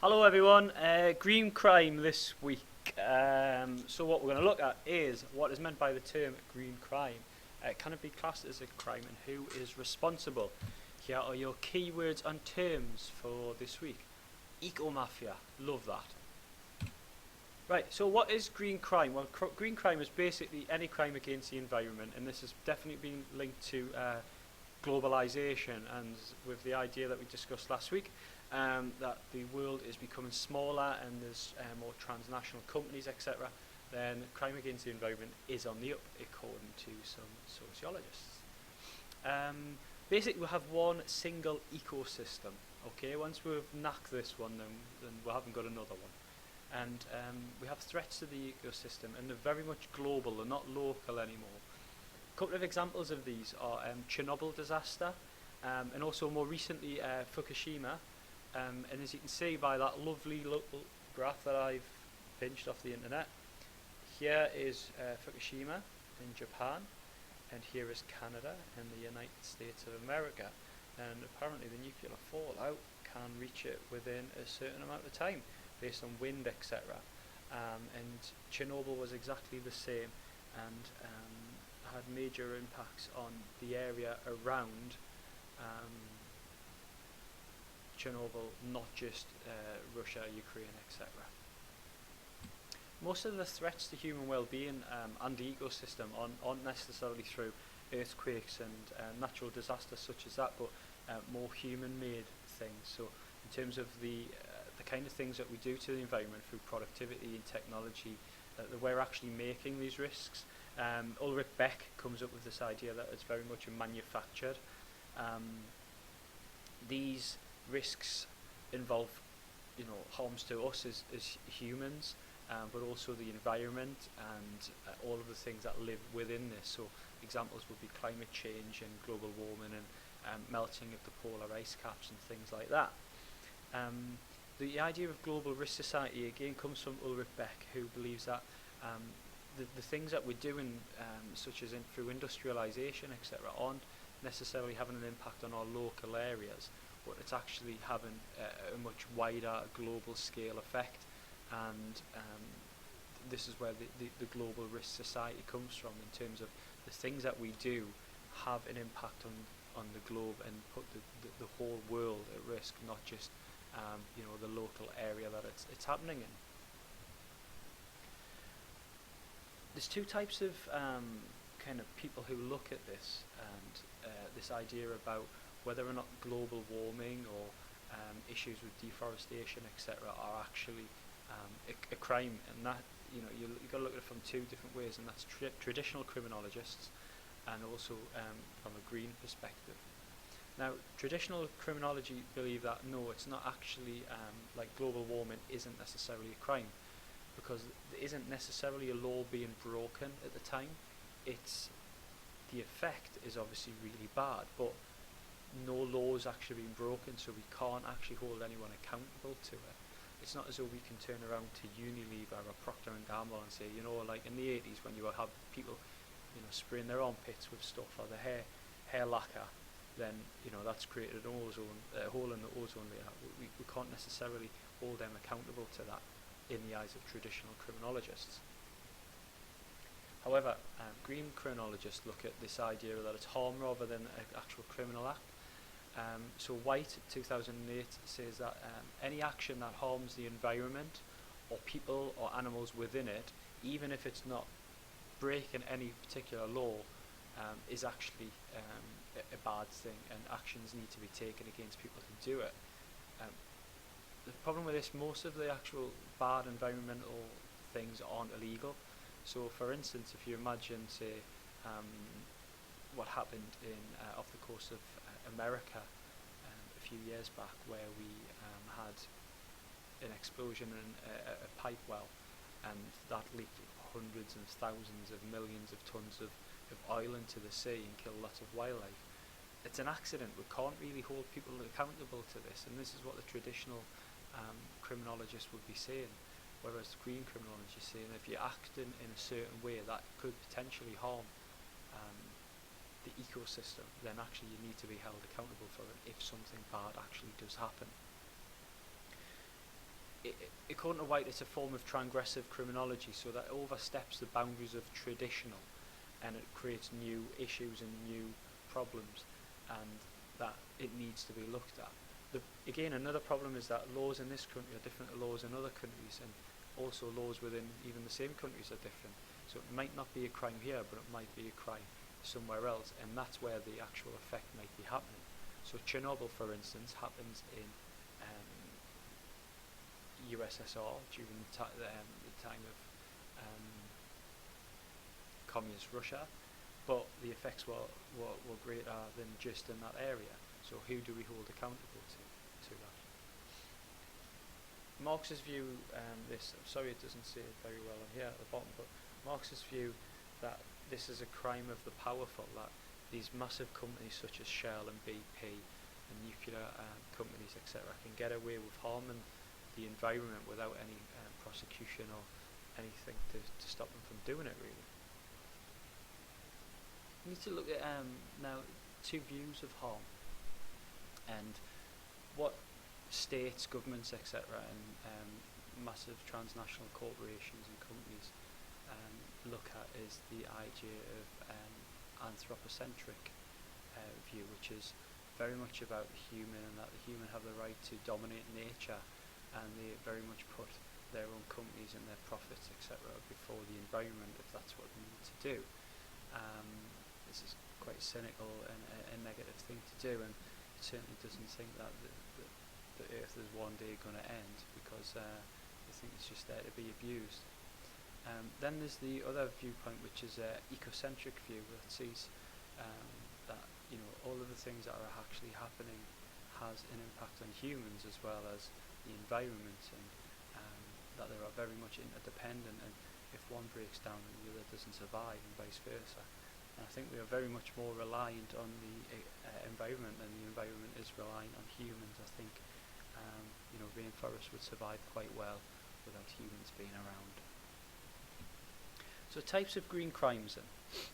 Hello everyone, green crime this week. So what we're going to look at is what is meant by the term green crime. Can it be classed as a crime and who is responsible? Here are your keywords and terms for this week. Eco-mafia, love that. Right, so what is green crime? Well, green crime is basically any crime against the environment, and this has definitely been linked to globalization and with the idea that we discussed last week, that the world is becoming smaller and there's more transnational companies, etc., then crime against the environment is on the up, according to some sociologists. Basically, we have one single ecosystem. Okay, once we've knocked this one, then we haven't got another one. And we have threats to the ecosystem, and they're very much global, they're not local anymore. A couple of examples of these are Chernobyl disaster, and also more recently Fukushima. And as you can see by that lovely little graph that I've pinched off the internet, here is Fukushima in Japan, and here is Canada in the United States of America. And apparently the nuclear fallout can reach it within a certain amount of time, based on wind, etc. And Chernobyl was exactly the same, and had major impacts on the area around Chernobyl, not just Russia, Ukraine, etc. Most of the threats to human well-being and the ecosystem aren't necessarily through earthquakes and natural disasters such as that, but more human-made things. So in terms of the kind of things that we do to the environment through productivity and technology, that we're actually making these risks. Ulrich Beck comes up with this idea that it's very much manufactured. These risks involve, harms to us as humans, but also the environment and all of the things that live within this. So examples would be climate change and global warming and melting of the polar ice caps and things like that. The idea of global risk society again comes from Ulrich Beck, who believes that the things that we're doing, such as through industrialization, etc., aren't necessarily having an impact on our local areas, but it's actually having a much wider global scale effect. And this is where the global risk society comes from, in terms of the things that we do have an impact on the globe and put the whole world at risk, not just the local area that it's happening in. There's two types of kind of people who look at this, and this idea about whether or not global warming or issues with deforestation, etc., are actually a crime, and that you've got to look at it from two different ways, and that's traditional criminologists and also from a green perspective. Now, traditional criminology believe that no, it's not actually like global warming isn't necessarily a crime, because there isn't necessarily a law being broken at the time. It's the effect is obviously really bad, but no law is actually being broken, so we can't actually hold anyone accountable to it. It's not as though we can turn around to Unilever or Procter and Gamble and say, like in the 80s when you would have people, spraying their armpits with stuff, or the hair lacquer, then that's created a hole in the ozone layer. We can't necessarily hold them accountable to that in the eyes of traditional criminologists. However, green criminologists look at this idea that it's harm rather than an actual criminal act. So White, 2008, says that any action that harms the environment or people or animals within it, even if it's not breaking any particular law, is actually a bad thing, and actions need to be taken against people who do it. The problem with this, most of the actual bad environmental things aren't illegal. So for instance, if you imagine, say, what happened off the coast of America a few years back, where we had an explosion in a pipe well, and that leaked hundreds and thousands of millions of tons of oil into the sea and killed lots of wildlife. It's an accident. We can't really hold people accountable to this, and this is what the traditional criminologists would be saying, whereas green criminology is saying if you act in a certain way that could potentially harm the ecosystem, then actually you need to be held accountable for it if something bad actually does happen. according to White, it's a form of transgressive criminology, so that oversteps the boundaries of traditional, and it creates new issues and new problems, and that it needs to be looked at. Again, another problem is that laws in this country are different to laws in other countries, and also laws within even the same countries are different. So it might not be a crime here, but it might be a crime somewhere else, and that's where the actual effect might be happening. So Chernobyl, for instance, happens in USSR during the time of communist Russia, but the effects were greater than just in that area. So who do we hold accountable to that? Marx's view, I'm sorry it doesn't say it very well on here at the bottom, but Marx's view that this is a crime of the powerful, that these massive companies such as Shell and BP and nuclear companies, etc., can get away with harming the environment without any prosecution or anything to stop them from doing it, really. We need to look at now two views of harm, and what states, governments, etc., and massive transnational corporations and companies look at is the idea of anthropocentric view, which is very much about the human, and that the human have the right to dominate nature, and they very much put their own companies and their profits, etc., before the environment, if that's what they need to do. This is quite a cynical and a negative thing to do, and it certainly doesn't think that the Earth is one day going to end, because I think it's just there to be abused. Then there's the other viewpoint, which is an ecocentric view that sees that all of the things that are actually happening has an impact on humans as well as the environment, and that they are very much interdependent, and if one breaks down then the other doesn't survive, and vice versa. And I think we are very much more reliant on the environment than the environment is reliant on humans. I think rainforests would survive quite well without humans being around. So types of green crimes then.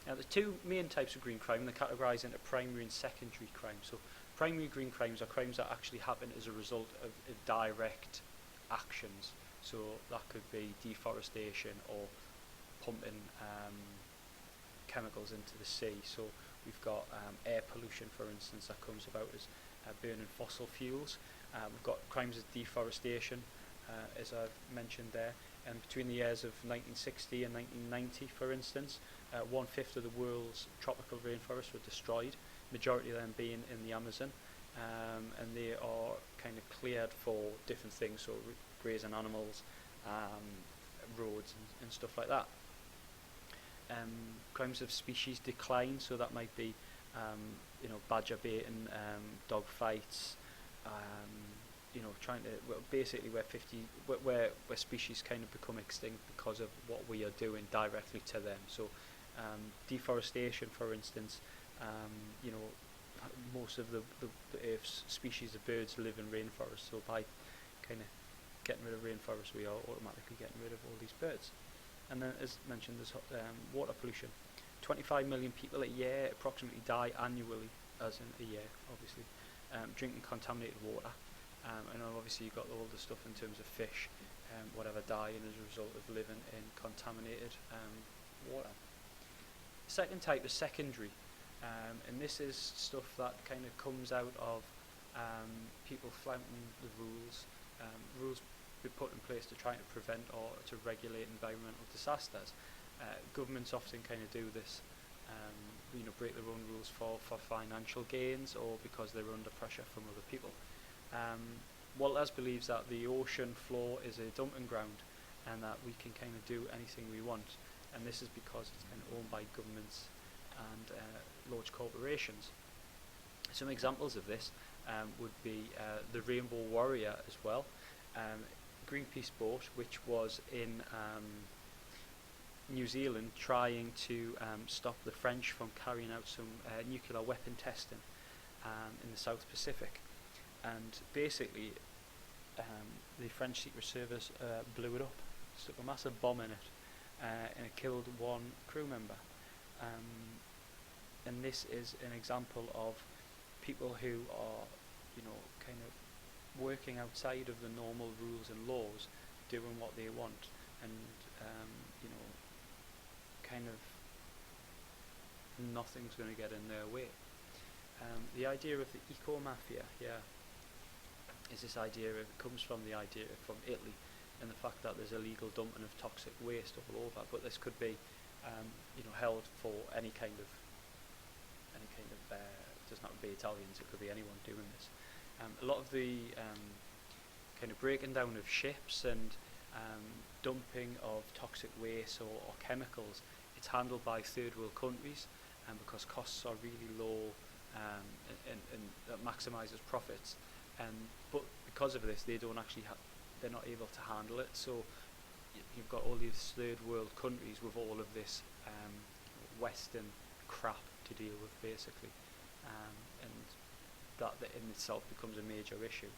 Now there's two main types of green crime. They're categorised into primary and secondary crime. So primary green crimes are crimes that actually happen as a result of direct actions. So that could be deforestation or pumping chemicals into the sea. So we've got air pollution, for instance, that comes about as burning fossil fuels. We've got crimes of deforestation, as I've mentioned there. And between the years of 1960 and 1990, for instance, 1/5 of the world's tropical rainforests were destroyed, majority of them being in the Amazon, and they are kind of cleared for different things, so grazing animals, roads and stuff like that. Crimes of species decline, so that might be badger baiting, dog fights, trying to basically where species kind of become extinct because of what we are doing directly to them. So deforestation, for instance, most of the Earth's species of birds live in rainforests, so by kind of getting rid of rainforests we are automatically getting rid of all these birds. And then, as mentioned, there's water pollution. 25 million people a year approximately die annually, as in a year, obviously, drinking contaminated water. And obviously you've got all the stuff in terms of fish, whatever, dying as a result of living in contaminated water. The second type is secondary, and this is stuff that kind of comes out of people flouting the rules. Rules be put in place to try to prevent or to regulate environmental disasters. Governments often kind of do this, break their own rules for financial gains or because they're under pressure from other people. Walters believes that the ocean floor is a dumping ground and that we can kind of do anything we want, and this is because it's kind of owned by governments and large corporations. Some examples of this would be the Rainbow Warrior as well, Greenpeace boat, which was in New Zealand trying to stop the French from carrying out some nuclear weapon testing in the South Pacific. And basically the French Secret Service blew it up, stuck a massive bomb in it, and it killed one crew member. And this is an example of people who are, kind of working outside of the normal rules and laws, doing what they want, and you know, kind of nothing's going to get in their way. The idea of the eco-mafia here is this idea, it comes from the idea from Italy, and the fact that there's illegal dumping of toxic waste all over, but this could be you know, held for any kind of it doesn't have to be Italians, it could be anyone doing this. A lot of the kind of breaking down of ships and dumping of toxic waste or chemicals, it's handled by third world countries, because costs are really low, and that maximises profits. But because of this, they're not able to handle it. So you've got all these third world countries with all of this Western crap to deal with, basically, and that in itself becomes a major issue.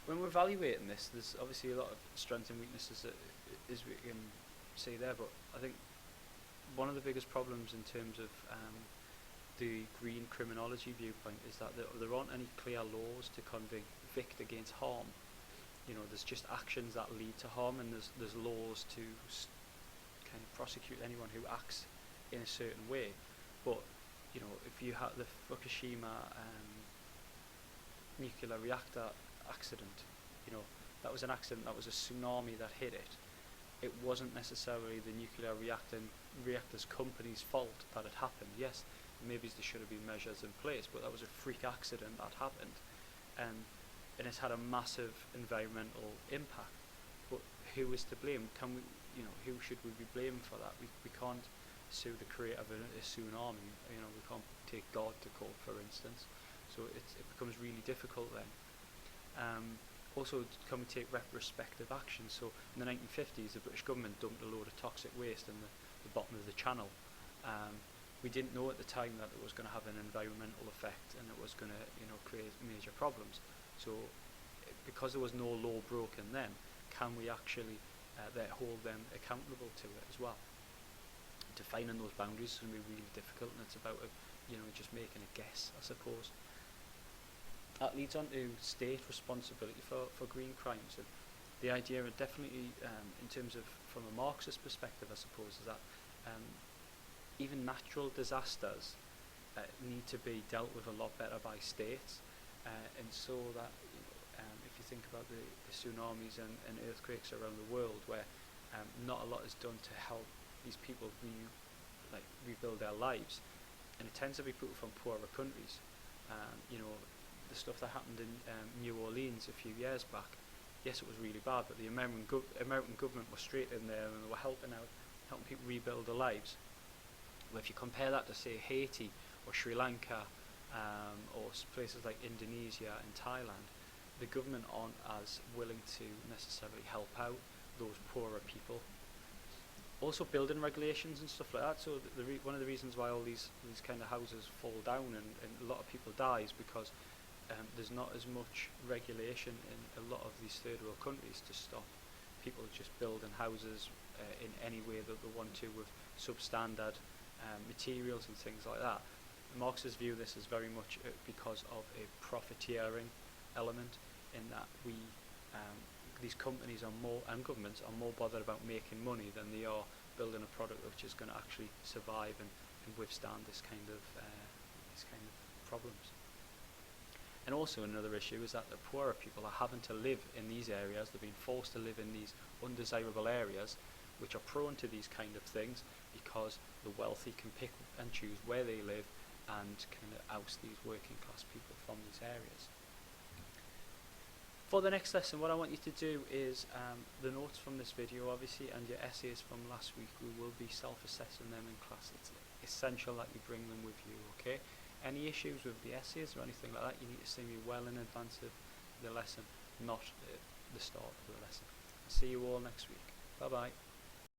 When we're evaluating this, there's obviously a lot of strengths and weaknesses that as we can see there, but I think one of the biggest problems in terms of the green criminology viewpoint is that there aren't any clear laws to convict against harm. You know, there's just actions that lead to harm, and there's laws to kind of prosecute anyone who acts in a certain way. But you know, if you had the Fukushima nuclear reactor accident, you know, that was an accident, that was a tsunami that hit it. It wasn't necessarily the nuclear reactors company's fault that it happened. Yes, maybe there should have been measures in place, but that was a freak accident that happened, and it's had a massive environmental impact. But who is to blame? Who should we be blaming for that? We can't sue the creator of a tsunami. You know, we can't take God to court, for instance. So it becomes really difficult then. Also, can we take retrospective action? So in the 1950s, the British government dumped a load of toxic waste in the bottom of the channel. We didn't know at the time that it was going to have an environmental effect, and it was going to, you know, create major problems. So because there was no law broken then, can we actually hold them accountable to it as well? Defining those boundaries is going to be really difficult, and it's about just making a guess, I suppose. That leads on to state responsibility for green crimes, and the idea of definitely, in terms of from a Marxist perspective, I suppose, is that even natural disasters need to be dealt with a lot better by states, and so that if you think about the tsunamis and earthquakes around the world, where not a lot is done to help these people rebuild their lives, and it tends to be people from poorer countries. The stuff that happened in New Orleans a few years back, yes, it was really bad, but the American government was straight in there, and they were helping people rebuild their lives. Well, if you compare that to, say, Haiti or Sri Lanka, or places like Indonesia and Thailand, the government aren't as willing to necessarily help out those poorer people. Also, building regulations and stuff like that. So one of the reasons why all these kind of houses fall down and a lot of people die is because there's not as much regulation in a lot of these third world countries to stop people just building houses in any way that they want to, with substandard materials and things like that. Marxists view this as very much because of a profiteering element, in that these companies and governments are more bothered about making money than they are building a product which is going to actually survive and withstand this kind of problems. And also another issue is that the poorer people are having to live in these areas. They're being forced to live in these undesirable areas which are prone to these kind of things, because the wealthy can pick and choose where they live and kind of oust these working class people from these areas. For the next lesson, what I want you to do is the notes from this video, obviously, and your essays from last week. We will be self-assessing them in class. It's essential that you bring them with you, okay? Any issues with the essays or anything like that, you need to see me well in advance of the lesson, not the start of the lesson. I'll see you all next week. Bye-bye.